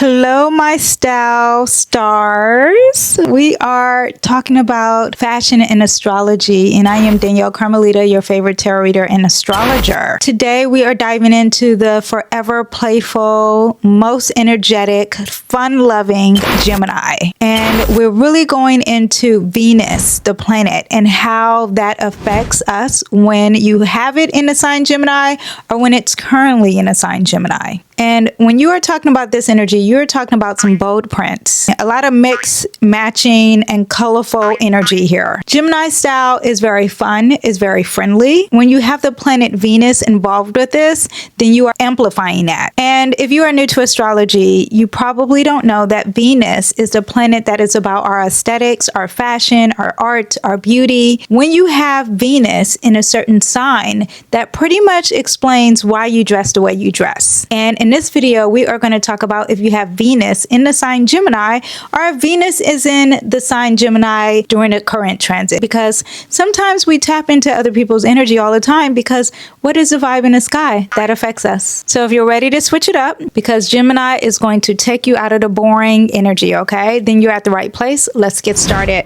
Hello, my style stars. We are talking about fashion and astrology, and I am Danyell Carmelita, your favorite tarot reader and astrologer. Today, we are diving into the forever playful, most energetic, fun-loving Gemini. And we're really going into Venus, the planet, and how that affects us when you have it in a sign Gemini or when it's currently in a sign Gemini. And when you are talking about this energy, you're talking about some bold prints, a lot of mix, matching, and colorful energy here. Gemini style is very fun, is very friendly. When you have the planet Venus involved with this, then you are amplifying that. And if you are new to astrology, you probably don't know that Venus is the planet that is about our aesthetics, our fashion, our art, our beauty. When you have Venus in a certain sign, that pretty much explains why you dress the way you dress. And in this video, we are going to talk about if you have Venus in the sign Gemini or if Venus is in the sign Gemini during a current transit. Because sometimes we tap into other people's energy all the time because what is the vibe in the sky? That affects us. So if you're ready to switch it up, because Gemini is going to take you out of the boring energy, okay? Then you're at the right place. Let's get started.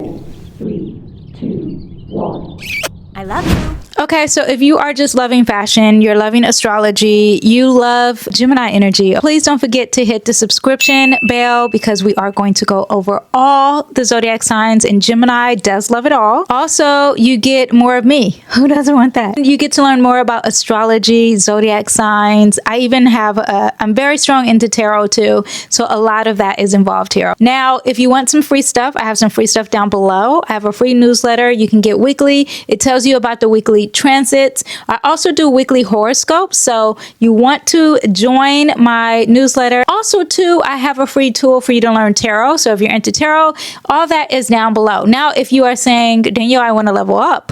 3, 2, 1. I love you. Okay, so if you are just loving fashion, you're loving astrology, you love Gemini energy, please don't forget to hit the subscription bell because we are going to go over all the zodiac signs, and Gemini does love it all. Also, you get more of me. Who doesn't want that? You get to learn more about astrology, zodiac signs. I even have I'm very strong into tarot too, so a lot of that is involved here. Now, if you want some free stuff, I have some free stuff down below. I have a free newsletter you can get weekly. It tells you about the weekly transits. I also do weekly horoscopes, so you want to join my newsletter. Also too, I have a free tool for you to learn tarot, so if you're into tarot, all that is down below. Now, if you are saying, Danyell, I want to level up,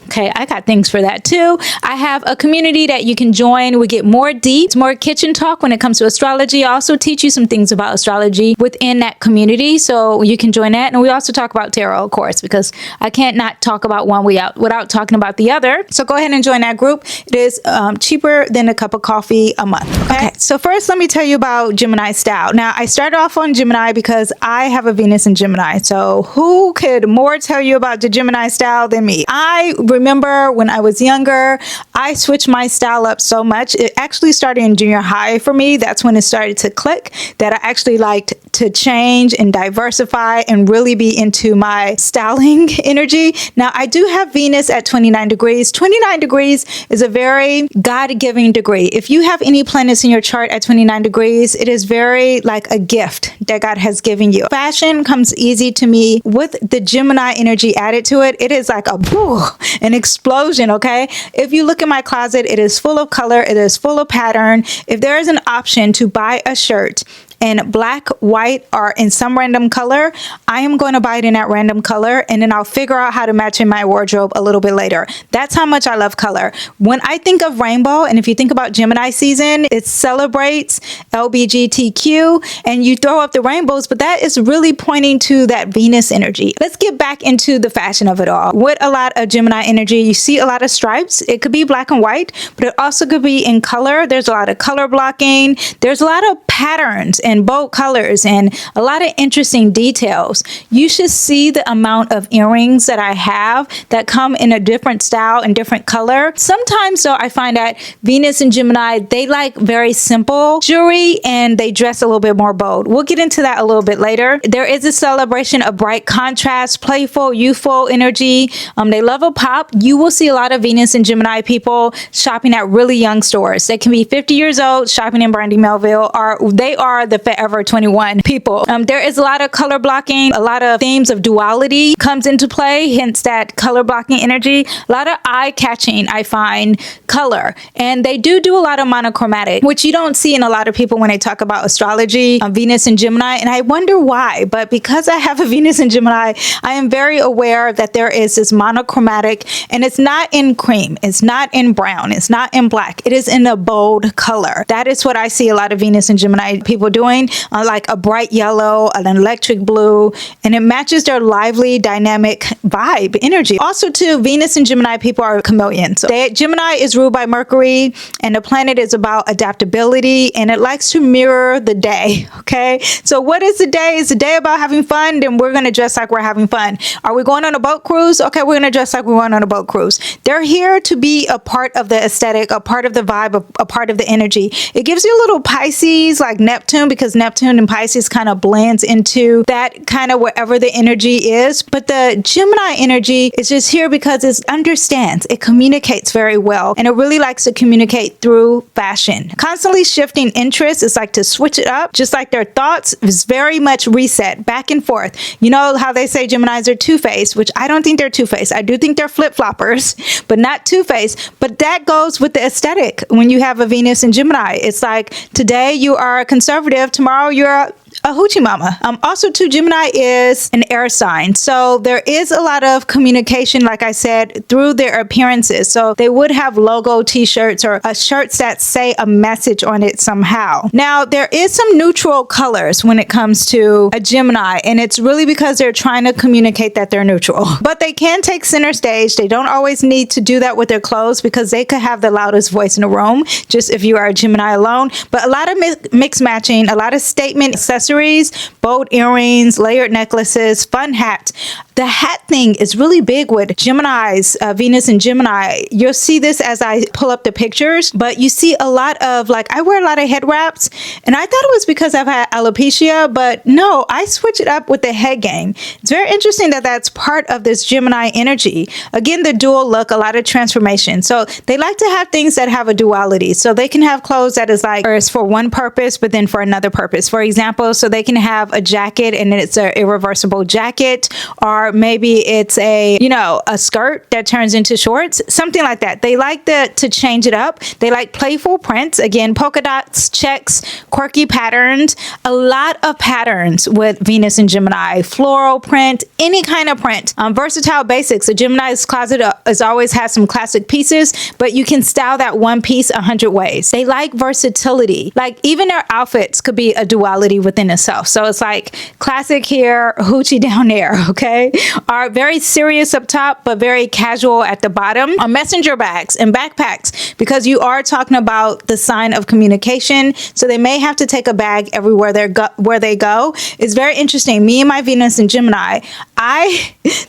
okay, I got things for that too. I have a community that you can join. We get more deep, more kitchen talk when it comes to astrology. I also teach you some things about astrology within that community, so you can join that. And we also talk about tarot, of course, because I can't not talk about one without talking about the other. So go ahead and join that group. It is cheaper than a cup of coffee a month. Okay, so first let me tell you about Gemini style. Now, I started off on Gemini because I have a Venus in Gemini. So who could more tell you about the Gemini style than me? I remember when I was younger, I switched my style up so much. It actually started in junior high for me. That's when it started to click, that I actually liked to change and diversify and really be into my styling energy. Now, I do have Venus at 29 degrees. 29 degrees is a very God-giving degree. If you have any planets in your chart at 29 degrees, it is very like a gift that God has given you. Fashion comes easy to me with the Gemini energy added to it. It is like an explosion, okay? If you look in my closet, it is full of color, it is full of pattern. If there is an option to buy a shirt in black, white, or in some random color, I am going to buy it in that random color, and then I'll figure out how to match in my wardrobe a little bit later. That's how much I love color. When I think of rainbow, and if you think about Gemini season, it celebrates LGBTQ, and you throw up the rainbows, but that is really pointing to that Venus energy. Let's get back into the fashion of it all. With a lot of Gemini energy, you see a lot of stripes. It could be black and white, but it also could be in color. There's a lot of color blocking. There's a lot of patterns and bold colors and a lot of interesting details. You should see the amount of earrings that I have that come in a different style and different color. Sometimes though, I find that Venus and Gemini, they like very simple jewelry and they dress a little bit more bold. We'll get into that a little bit later. There is a celebration of bright contrast, playful, youthful energy. They love a pop. You will see a lot of Venus and Gemini people shopping at really young stores. They can be 50 years old shopping in Brandy Melville, or they are the Forever 21 people. There is a lot of color blocking, a lot of themes of duality comes into play, hence that color blocking energy. A lot of eye-catching, I find, color. And they do a lot of monochromatic, which you don't see in a lot of people when they talk about astrology, Venus and Gemini. And I wonder why, but because I have a Venus and Gemini, I am very aware that there is this monochromatic, and it's not in cream, it's not in brown, it's not in black, it is in a bold color. That is what I see a lot of Venus and Gemini people doing, like a bright yellow, an electric blue, and it matches their lively, dynamic vibe energy. Also too, Venus and Gemini people are chameleons. Gemini is ruled by Mercury, and the planet is about adaptability, and it likes to mirror the day. Okay, so what is the day? Is the day about having fun? Then we're going to dress like we're having fun. Are we going on a boat cruise? Okay, we're going to dress like we're going on a boat cruise. They're here to be a part of the aesthetic, a part of the vibe, a part of the energy. It gives you a little Pisces like Neptune, because Neptune and Pisces kind of blends into that kind of wherever the energy is. But the Gemini energy is just here because it understands, it communicates very well, and it really likes to communicate through fashion. Constantly shifting interests is like to switch it up, just like their thoughts is very much reset back and forth. You know how they say Geminis are two-faced, which I don't think they're two-faced. I do think they're flip-floppers, but not two-faced. But that goes with the aesthetic. When you have a Venus in Gemini, it's like today you are a conservative, tomorrow you're a hoochie mama. Also too, Gemini is an air sign. So there is a lot of communication, like I said, through their appearances. So they would have logo t-shirts or shirts that say a message on it somehow. Now, there is some neutral colors when it comes to a Gemini, and it's really because they're trying to communicate that they're neutral. But they can take center stage. They don't always need to do that with their clothes, because they could have the loudest voice in the room, just if you are a Gemini alone. But a lot of mix matching, a lot of statement accessories, bold earrings, layered necklaces, fun hats. The hat thing is really big with Geminis, Venus and Gemini. You'll see this as I pull up the pictures, but you see a lot of, like, I wear a lot of head wraps, and I thought it was because I've had alopecia, but no, I switch it up with the head game. It's very interesting that that's part of this Gemini energy. Again, the dual look, a lot of transformation. So they like to have things that have a duality. So they can have clothes that is like, or it's for one purpose, but then for another purpose. For example, so they can have a jacket and it's an irreversible jacket, or maybe it's a, you know, a skirt that turns into shorts, something like that. They like to change it up. They like playful prints. Again, polka dots, checks, quirky patterns, a lot of patterns with Venus and Gemini, floral print, any kind of print. Versatile basics. A Gemini's closet has always has some classic pieces, but you can style that one piece 100 ways. They like versatility. Like even their outfits could be a duality within itself. So it's like classic here, hoochie down there, okay? Are very serious up top, but very casual at the bottom. On messenger bags and backpacks, because you are talking about the sign of communication. So they may have to take a bag everywhere where they go. It's very interesting. Me and my Venus and Gemini,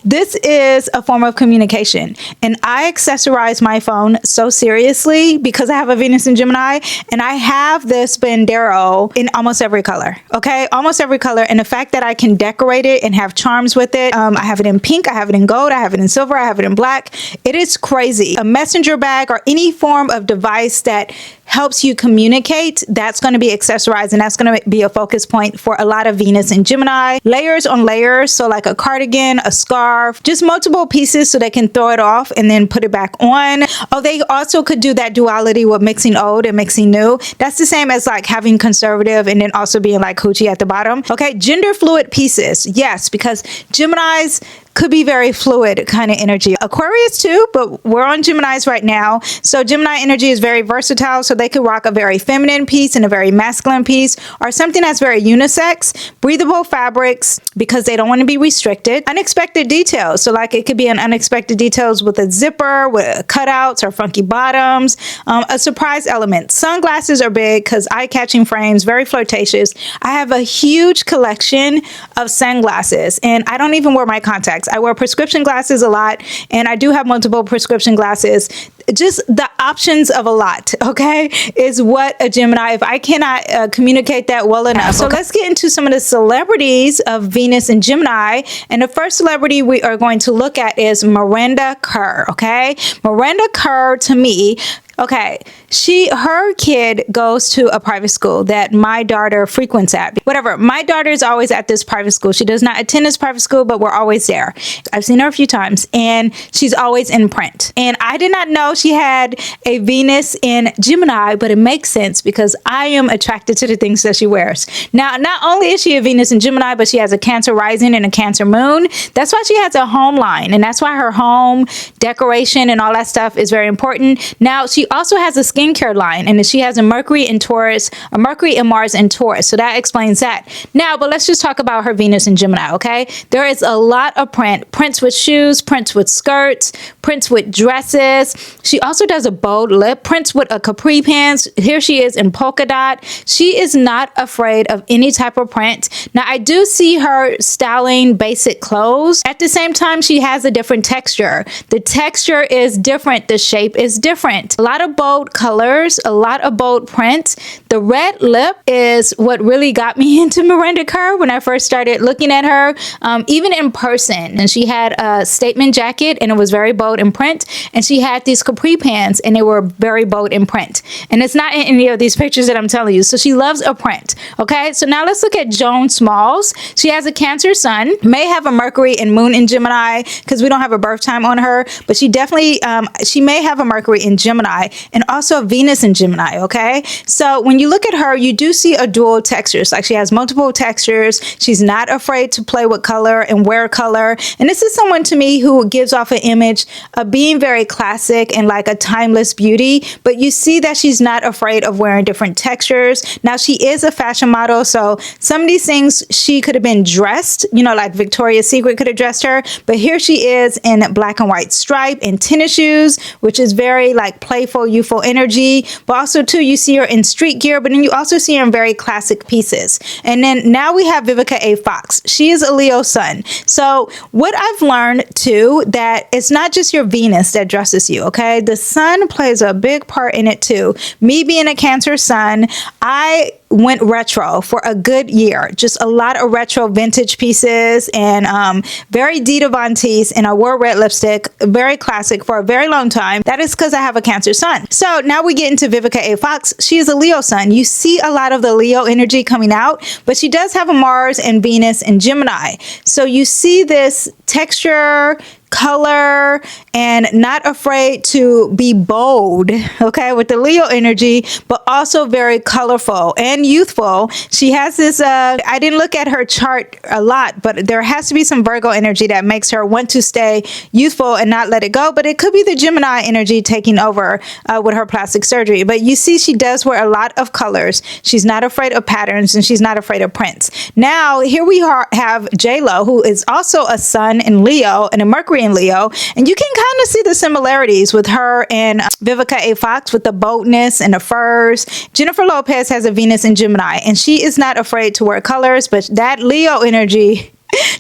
this is a form of communication, and I accessorize my phone so seriously because I have a Venus and Gemini, and I have this bandero in almost every color. Okay, almost every color, and the fact that I can decorate it and have charms with it. I have it in pink, I have it in gold, I have it in silver, I have it in black. It is crazy. A messenger bag or any form of device that helps you communicate, that's going to be accessorized, and that's going to be a focus point for a lot of Venus and Gemini. Layers on layers, so like a cardigan, a scarf, just multiple pieces so they can throw it off and then put it back on. Oh, they also could do that duality with mixing old and mixing new. That's the same as like having conservative and then also being like hoochie at the bottom. Okay, gender fluid pieces. Yes, because Geminis could be very fluid kind of energy. Aquarius too, but we're on Geminis right now. So Gemini energy is very versatile. So they could rock a very feminine piece and a very masculine piece, or something that's very unisex. Breathable fabrics, because they don't want to be restricted. Unexpected details. So like it could be an unexpected details with a zipper, with cutouts or funky bottoms. A surprise element. Sunglasses are big because eye-catching frames, very flirtatious. I have a huge collection of sunglasses, and I don't even wear my contacts. I wear prescription glasses a lot, and I do have multiple prescription glasses. Just the options of a lot, okay, is what a Gemini, if I cannot communicate that well enough. So let's get into some of the celebrities of Venus and Gemini. And the first celebrity we are going to look at is Miranda Kerr, okay? Miranda Kerr, to me, okay, her kid goes to a private school that my daughter frequents at. Whatever, my daughter is always at this private school. She does not attend this private school, but we're always there. I've seen her a few times, and she's always in print. And I did not know she had a Venus in Gemini, but it makes sense because I am attracted to the things that she wears. Now, not only is she a Venus in Gemini, but she has a Cancer rising and a Cancer moon. That's why she has a home line, and that's why her home decoration and all that stuff is very important. Now, she She also has a skincare line, and she has a Mercury in Taurus, a Mercury and Mars in Taurus. So that explains that. Now, but let's just talk about her Venus in Gemini, okay? There is a lot of prints with shoes, prints with skirts, prints with dresses. She also does a bold lip, prints with a capri pants. Here she is in polka dot. She is not afraid of any type of print. Now, I do see her styling basic clothes. At the same time, she has a different texture. The texture is different. The shape is different. A lot of bold colors, a lot of bold print. The red lip is what really got me into Miranda Kerr when I first started looking at her, even in person. And she had a statement jacket, and it was very bold in print. And she had these capri pants, and they were very bold in print. And it's not in any of these pictures that I'm telling you. So she loves a print. Okay, so now let's look at Joan Smalls. She has a Cancer sun, may have a Mercury and Moon in Gemini because we don't have a birth time on her, but she definitely, she may have a Mercury in Gemini and also Venus in Gemini, okay? So when you look at her, you do see a dual textures, like she has multiple textures. She's not afraid to play with color and wear color. And this is someone to me who gives off an image of being very classic and like a timeless beauty, but you see that she's not afraid of wearing different textures. Now, she is a fashion model, so some of these things she could have been dressed, you know, like Victoria's Secret could have dressed her, but here she is in black and white stripe and tennis shoes, which is very like playful, youthful energy. But also too, you see her in street gear, but then you also see her in very classic pieces. And then now we have Vivica A. Fox. She is a Leo sun. So what I've learned too, that it's not just your Venus that dresses you, okay? The sun plays a big part in it too. Me being a Cancer sun, I went retro for a good year. Just a lot of retro vintage pieces and very Dita Von Teese, and I wore red lipstick, very classic for a very long time. That is because I have a Cancer sun. So now we get into Vivica A. Fox. She is a Leo sun. You see a lot of the Leo energy coming out, but she does have a Mars and Venus and Gemini. So you see this texture, color, and not afraid to be bold, okay, with the Leo energy, but also very colorful and youthful. She has this, I didn't look at her chart a lot, but there has to be some Virgo energy that makes her want to stay youthful and not let it go, but it could be the Gemini energy taking over with her plastic surgery. But you see she does wear a lot of colors. She's not afraid of patterns, and she's not afraid of prints. Now, here we have J-Lo, who is also a sun in Leo and a Mercury in Leo, and you can kind of see the similarities with her and Vivica A. Fox with the boldness and the furs. Jennifer Lopez has a Venus in Gemini, and she is not afraid to wear colors, but that Leo energy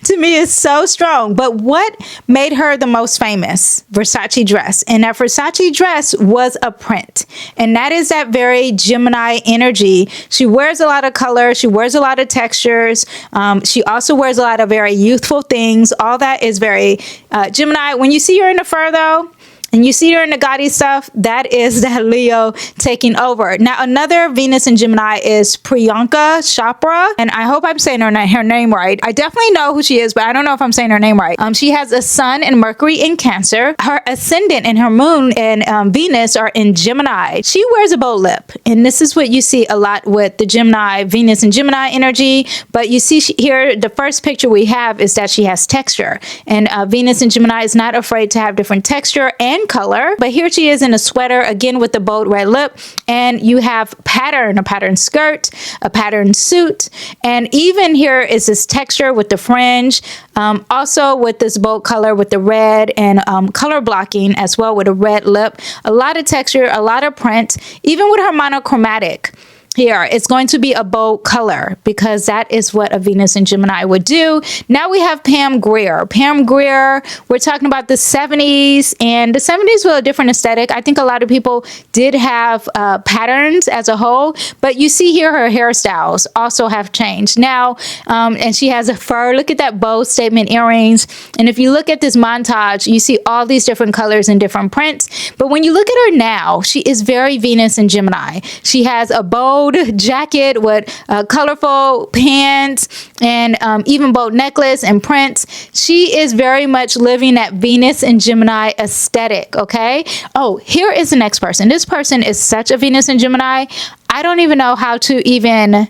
to me is so strong. But what made her the most famous? Versace dress. And that Versace dress was a print. And that is that very Gemini energy. She wears a lot of color. She wears a lot of textures. She also wears a lot of very youthful things. All that is very Gemini. When you see her in the fur though, and you see her in the gaudy stuff, that is that Leo taking over. Now, another Venus in Gemini is Priyanka Chopra, and I hope I'm saying her name right. I definitely know who she is, but I don't know if I'm saying her name right. She has a sun and Mercury in Cancer. Her ascendant and her moon and Venus are in Gemini. She wears a bold lip, and this is what you see a lot with the Gemini, Venus and Gemini energy. But you see here, the first picture we have is that she has texture, and Venus in Gemini is not afraid to have different texture and color. But here she is in a sweater, again with the bold red lip, and you have a pattern skirt, a pattern suit, and even here is this texture with the fringe, also with this bold color with the red and color blocking as well with a red lip. A lot of texture, a lot of print, even with her monochromatic. Here, it's going to be a bold color because that is what a Venus in Gemini would do. Now we have Pam Grier. Pam Grier, we're talking about the 70s, and the 70s were a different aesthetic. I think a lot of people did have patterns as a whole, but you see here her hairstyles also have changed. Now, and she has a fur. Look at that bold statement earrings. And if you look at this montage, you see all these different colors and different prints. But when you look at her now, she is very Venus in Gemini. She has a bold jacket with colorful pants and even bold necklace and prints. She is very much living that Venus and Gemini aesthetic, okay? Oh, here is the next person. This person is such a Venus and Gemini. I don't even know how to even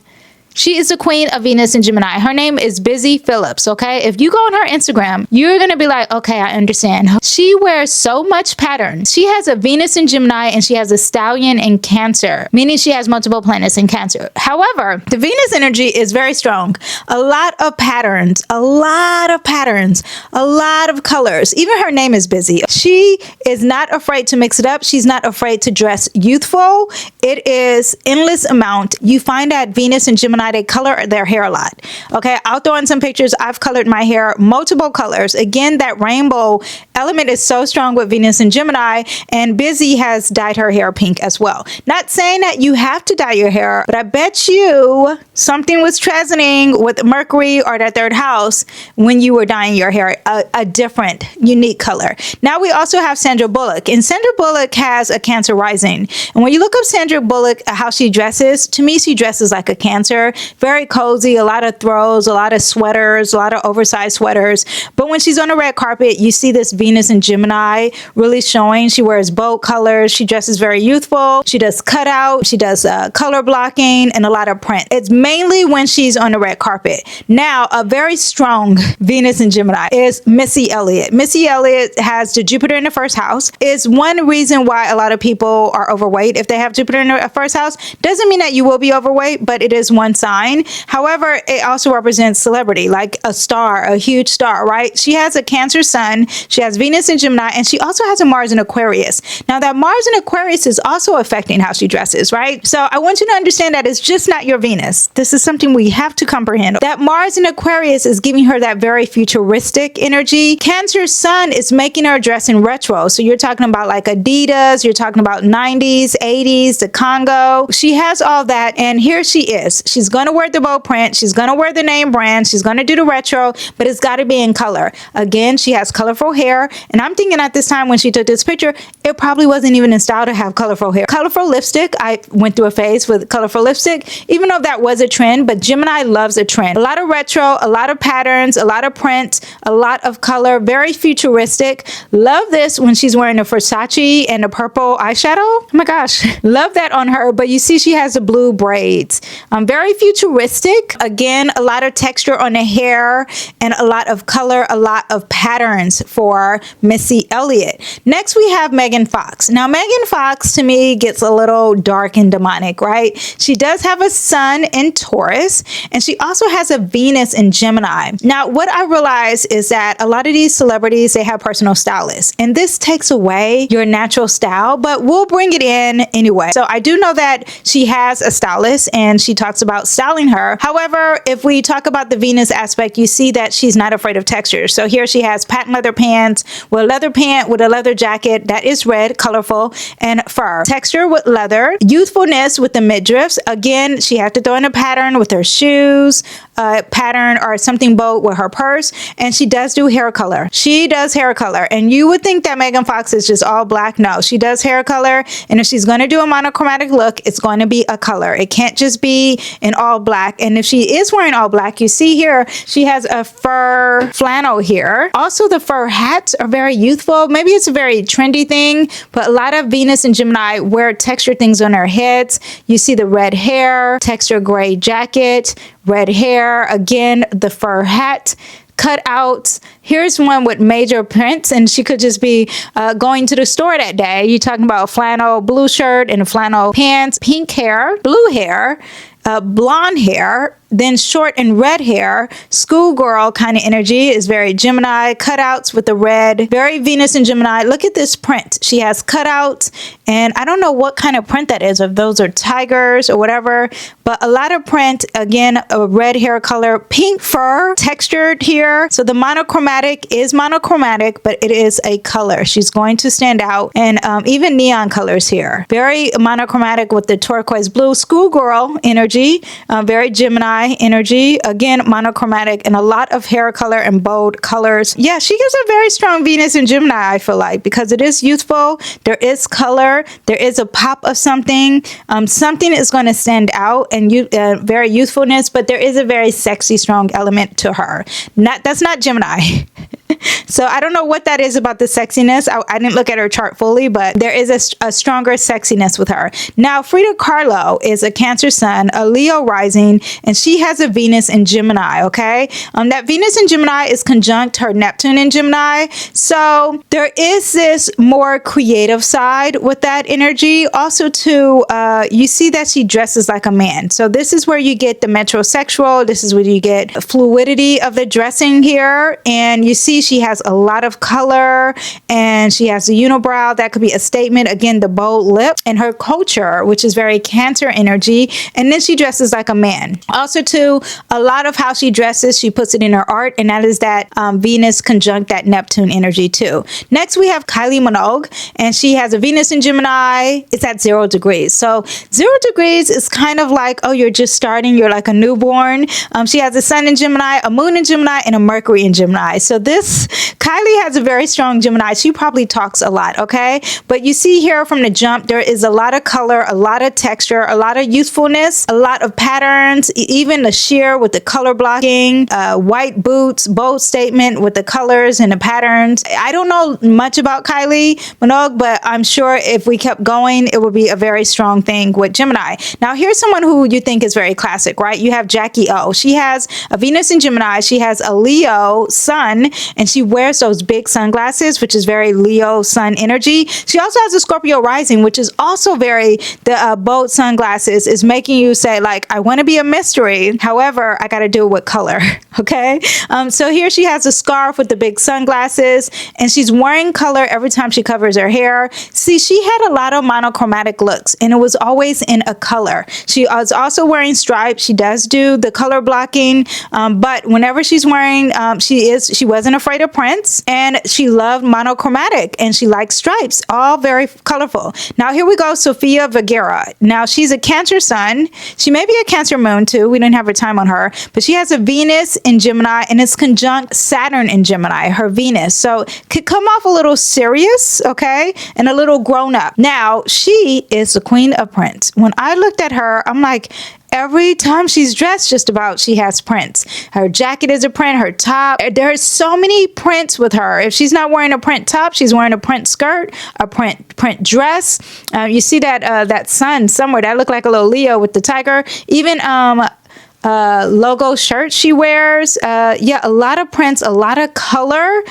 She is the queen of Venus and Gemini. Her name is Busy Phillips, okay? If you go on her Instagram, you're going to be like, okay, I understand. She wears so much pattern. She has a Venus in Gemini and she has a stallion in Cancer, meaning she has multiple planets in Cancer. However, the Venus energy is very strong. A lot of patterns, a lot of colors. Even her name is Busy. She is not afraid to mix it up. She's not afraid to dress youthful. It is endless amount. You find that Venus and Gemini, they color their hair a lot. Okay, I'll throw in some pictures. I've colored my hair multiple colors. Again, that rainbow element is so strong with Venus and Gemini, and Busy has dyed her hair pink as well. Not saying that you have to dye your hair, but I bet you something was transiting with Mercury or that third house when you were dyeing your hair a different, unique color. Now we also have Sandra Bullock, and Sandra Bullock has a Cancer rising. And when you look up Sandra Bullock, how she dresses, to me, she dresses like a Cancer. Very cozy, a lot of throws, a lot of sweaters, a lot of oversized sweaters. But when she's on the red carpet, you see this Venus and Gemini really showing. She wears bold colors. She dresses very youthful. She does cutout. She does color blocking and a lot of print. It's mainly when she's on the red carpet. Now, a very strong Venus and Gemini is Missy Elliott. Missy Elliott has the Jupiter in the first house. Is one reason why a lot of people are overweight. If they have Jupiter in the first house, doesn't mean that you will be overweight, but it is one sign. However, it also represents celebrity, like a star, a huge star, right? She has a Cancer sun. She has Venus in Gemini, and she also has a Mars in Aquarius. Now, that Mars in Aquarius is also affecting how she dresses, right? So I want you to understand that it's just not your Venus. This is something we have to comprehend. That Mars in Aquarius is giving her that very futuristic energy. Cancer sun is making her dress in retro. So you're talking about like Adidas, you're talking about 90s, 80s, the Congo. She has all that, and here she is. She's going to wear the bold print. She's going to wear the name brand. She's going to do the retro, but it's got to be in color. Again, she has colorful hair, and I'm thinking at this time when she took this picture, it probably wasn't even in style to have colorful hair. Colorful lipstick, I went through a phase with colorful lipstick, even though that was a trend, but Gemini loves a trend. A lot of retro, a lot of patterns, a lot of print, a lot of color, very futuristic. Love this when she's wearing a Versace and a purple eyeshadow. Oh my gosh, love that on her, but you see she has the blue braids. Very futuristic. Again, a lot of texture on the hair and a lot of color, a lot of patterns for Missy Elliott. Next, we have Megan Fox. Now, Megan Fox to me gets a little dark and demonic, right? She does have a sun in Taurus, and she also has a Venus in Gemini. Now, what I realize is that a lot of these celebrities, they have personal stylists, and this takes away your natural style, but we'll bring it in anyway. So I do know that she has a stylist, and she talks about styling her. However, if we talk about the Venus aspect, you see that she's not afraid of texture. So here she has patent leather pants with a leather pant with a leather jacket that is red, colorful, and fur. Texture with leather, youthfulness with the midriffs. Again, she had to throw in a pattern with her shoes, pattern or something bold with her purse, and she does do hair color. She does hair color, and you would think that Megan Fox is just all black. No, she does hair color, and if she's going to do a monochromatic look, it's going to be a color. It can't just be in all black. And if she is wearing all black, you see here, she has a fur flannel here. Also, the fur hats are very youthful. Maybe it's a very trendy thing, but a lot of Venus and Gemini wear texture things on their heads. You see the red hair, texture gray jacket, red hair, again, the fur hat, cutouts. Here's one with major prints, and she could just be going to the store that day. You're talking about a flannel blue shirt and a flannel pants, pink hair, blue hair, blonde hair, then short and red hair, schoolgirl kind of energy is very Gemini, cutouts with the red, very Venus and Gemini. Look at this print. She has cutouts, and I don't know what kind of print that is, if those are tigers or whatever, but a lot of print. Again, a red hair color, pink fur, textured here. So the monochromatic is monochromatic, but it is a color. She's going to stand out, and even neon colors here. Very monochromatic with the turquoise blue, schoolgirl energy, very Gemini energy, again monochromatic, and a lot of hair color and bold colors. Yeah, she gives a very strong Venus in Gemini, I feel like, because it is youthful, there is color, there is a pop of something, something is going to stand out, and very youthfulness, but there is a very sexy strong element to her. That's not Gemini. So I don't know what that is about the sexiness. I didn't look at her chart fully, but there is a stronger sexiness with her. Now, Frida Kahlo is a Cancer sun, a Leo rising, and she has a Venus in Gemini, okay? That Venus in Gemini is conjunct her Neptune in Gemini. So there is this more creative side with that energy. Also, too, you see that she dresses like a man. So this is where you get the metrosexual. This is where you get fluidity of the dressing here. And you see she has a lot of color and she has the unibrow. That could be a statement. Again, the bold lip and her culture, which is very Cancer energy. And then she dresses like a man. Also, too, a lot of how she dresses, she puts it in her art. And that is that Venus conjunct that Neptune energy, too. Next, we have Kylie Minogue. And she has a Venus in Gemini. It's at 0 degrees. So 0 degrees is kind of like, oh, you're just starting. You're like a newborn. She has a sun in Gemini, a moon in Gemini, and a Mercury in Gemini. So this, Kylie has a very strong Gemini. She probably talks a lot, okay? But you see here from the jump, there is a lot of color, a lot of texture, a lot of youthfulness, a lot of patterns, even the sheer with the color blocking, white boots, bold statement with the colors and the patterns. I don't know much about Kylie Minogue, but I'm sure if we kept going, it would be a very strong thing with Gemini. Now, here's someone who you think is very classic, right? You have Jackie O. She has a Venus in Gemini. She has a Leo sun, and she wears those big sunglasses, which is very Leo sun energy. She also has a Scorpio rising, which is also very, the bold sunglasses is making you say, like, I want to be a mystery. However, I got to do it with color. Okay. So here she has a scarf with the big sunglasses, and she's wearing color every time she covers her hair. See, she had a lot of monochromatic looks, and it was always in a color. She was also wearing stripes. She does do the color blocking, but whenever she's wearing, she wasn't afraid of prints, and she loved monochromatic, and she likes stripes, all very colorful. Now here we go, Sofia Vergara. Now she's a Cancer sun. She may be a Cancer moon too. We didn't have a time on her, but she has a Venus in Gemini, and it's conjunct Saturn in Gemini, her Venus. So could come off a little serious, okay, and a little grown up. Now she is the queen of prints. When I looked at her, I'm like, every time she's dressed, just about, she has prints. Her jacket is a print, her top. There are so many prints with her. If she's not wearing a print top, she's wearing a print skirt, a print dress. You see that sun somewhere. That looked like a little Leo with the tiger. Even logo shirt she wears. Yeah, a lot of prints, a lot of color,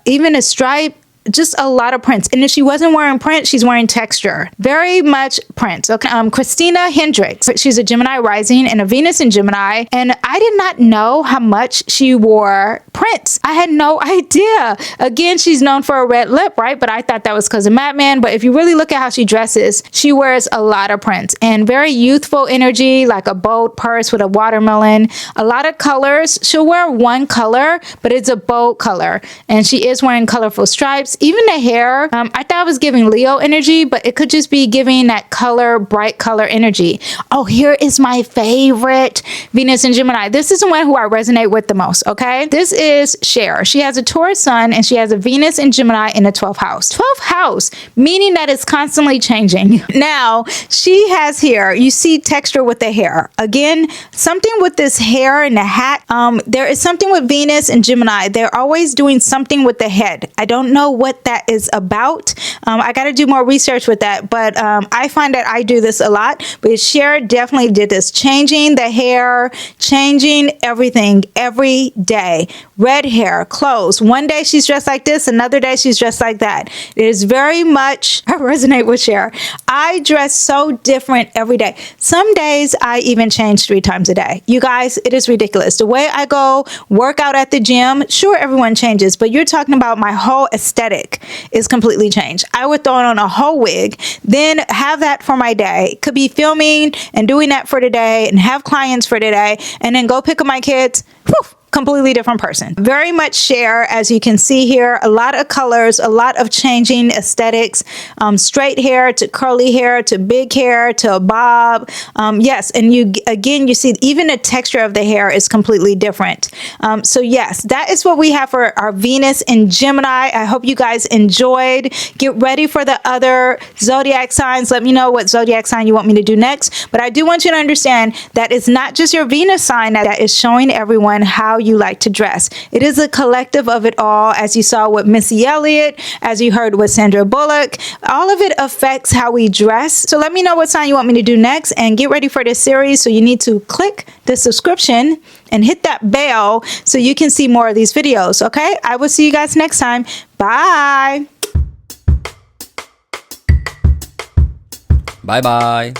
even a stripe. Just a lot of prints. And if she wasn't wearing print, she's wearing texture. Very much prints. Okay. Christina Hendricks. She's a Gemini rising and a Venus in Gemini. And I did not know how much she wore prints. I had no idea. Again, she's known for a red lip, right? But I thought that was because of Madman. But if you really look at how she dresses, she wears a lot of prints and very youthful energy, like a bold purse with a watermelon. A lot of colors. She'll wear one color, but it's a bold color. And she is wearing colorful stripes. Even the hair, I thought it was giving Leo energy, but it could just be giving that color, bright color energy. Oh, here is my favorite Venus in Gemini. This is the one who I resonate with the most, okay? This is Cher. She has a Taurus sun, and she has a Venus in Gemini in the 12th house. 12th house, meaning that it's constantly changing. Now, she has here, you see texture with the hair. Again, something with this hair and the hat. There is something with Venus and Gemini. They're always doing something with the head. I don't know what that is about. I got to do more research with that, but I find that I do this a lot. But Cher definitely did this, changing the hair, changing everything every day. Red hair, clothes. One day she's dressed like this, another day she's dressed like that. It is very much, I resonate with Cher. I dress so different every day. Some days I even change 3 times a day. You guys, it is ridiculous. The way I go work out at the gym, sure, everyone changes, but you're talking about my whole aesthetic is completely changed. I would throw on a whole wig, then have that for my day. Could be filming and doing that for the day and have clients for the day, and then go pick up my kids. Whew. Completely different person. Very much Cher, as you can see here. A lot of colors, a lot of changing aesthetics. Straight hair to curly hair to big hair to a bob. Yes, and you see even the texture of the hair is completely different. So yes, that is what we have for our Venus in Gemini. I hope you guys enjoyed. Get ready for the other zodiac signs. Let me know what zodiac sign you want me to do next. But I do want you to understand that it's not just your Venus sign that is showing everyone how you like to dress. It is a collective of it all, as you saw with Missy Elliott, as you heard with Sandra Bullock. All of it affects how we dress. So let me know what sign you want me to do next and get ready for this series. So you need to click the subscription and hit that bell so you can see more of these videos. Okay, I will see you guys next time. Bye. Bye bye.